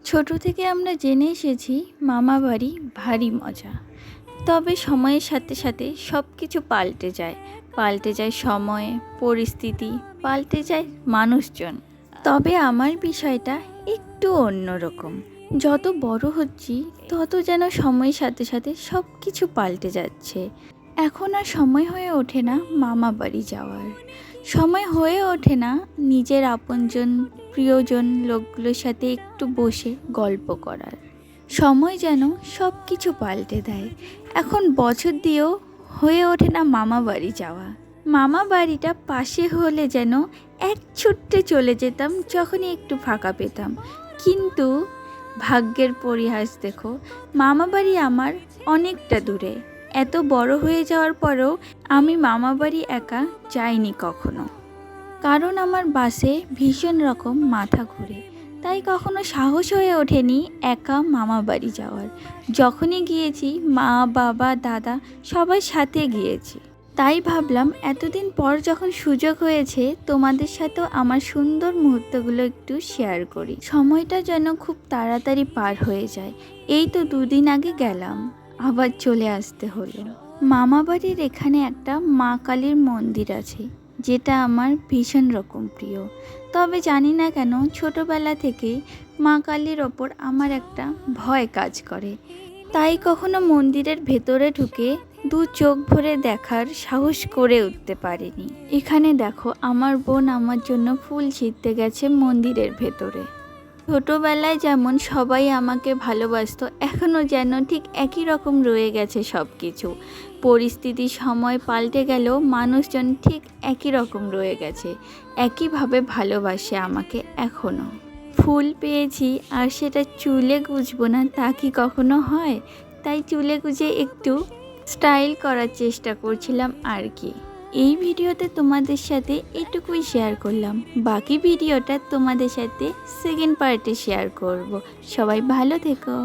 ছোট থেকে আমরা জেনে এসেছি মামা বাড়ি ভারী মজা। তবে সময়ের সাথে সাথে সব কিছু পাল্টে যায়। পাল্টে যায় সময়, পরিস্থিতি, পাল্টে যায় মানুষজন। তবে আমার বিষয়টা একটু অন্যরকম। যত বড় হচ্ছি তত যেন সময়ের সাথে সাথে সব কিছু পাল্টে যাচ্ছে। এখন আর সময় হয়ে ওঠে না মামা বাড়ি যাওয়ার, সময় হয়ে ওঠে না নিজের আপনজন প্রিয়জন লোকগুলোর সাথে একটু বসে গল্প করার। সময় যেন সব কিছু পাল্টে দেয়। এখন বছর দিয়েও হয়ে ওঠে না মামা বাড়ি যাওয়া। মামা বাড়িটা পাশে হলে যেন এক ছুট্টে চলে যেতাম যখনই একটু ফাঁকা পেতাম। কিন্তু ভাগ্যের পরিহাস দেখো, মামা বাড়ি আমার অনেকটা দূরে। এত বড় হয়ে যাওয়ার পরেও আমি মামা বাড়ি একা যাইনি কখনো, কারণ আমার বাসে ভীষণ রকম মাথা ঘুরে। তাই কখনো সাহস হয়ে ওঠেনি একা মামা বাড়ি যাওয়ার। যখনই গিয়েছি মা বাবা দাদা সবার সাথে গিয়েছি। তাই ভাবলাম এতদিন পর যখন সুযোগ হয়েছে তোমাদের সাথেও আমার সুন্দর মুহূর্তগুলো একটু শেয়ার করি। সময়টা যেন খুব তাড়াতাড়ি পার হয়ে যায়। এই তো 2 দিন আগে গেলাম, আবার চলে আসতে হলো। মামা বাড়ির এখানে একটা মা কালীর মন্দির আছে, যেটা আমার ভীষণ রকম প্রিয়। তবে জানি না কেন ছোটোবেলা থেকে মা কালীর ওপর আমার একটা ভয় কাজ করে। তাই কখনো মন্দিরের ভেতরে ঢুকে 2 চোখ ভরে দেখার সাহস করে উঠতে পারিনি। এখানে দেখো আমার বোন আমার জন্য ফুল ছিঁড়তে গেছে মন্দিরের ভেতরে। ছোটোবেলায় যেমন সবাই আমাকে ভালোবাসতো, এখনও যেন ঠিক একই রকম রয়ে গেছে সব কিছু। পরিস্থিতি সময় পাল্টে গেলেও মানুষজন ঠিক একই রকম রয়ে গেছে, একইভাবে ভালোবাসে আমাকে এখনও। ফুল পেয়েছি আর সেটা চুলে গুজবো না তা কি কখনো হয়? তাই চুলে গুজে একটু স্টাইল করার চেষ্টা করছিলাম আর কি। এই ভিডিওতে তোমাদের সাথে এটুকুই শেয়ার করলাম, বাকি ভিডিওটা তোমাদের সাথে সেকেন্ড পার্টে শেয়ার করব। সবাই ভালো থেকো।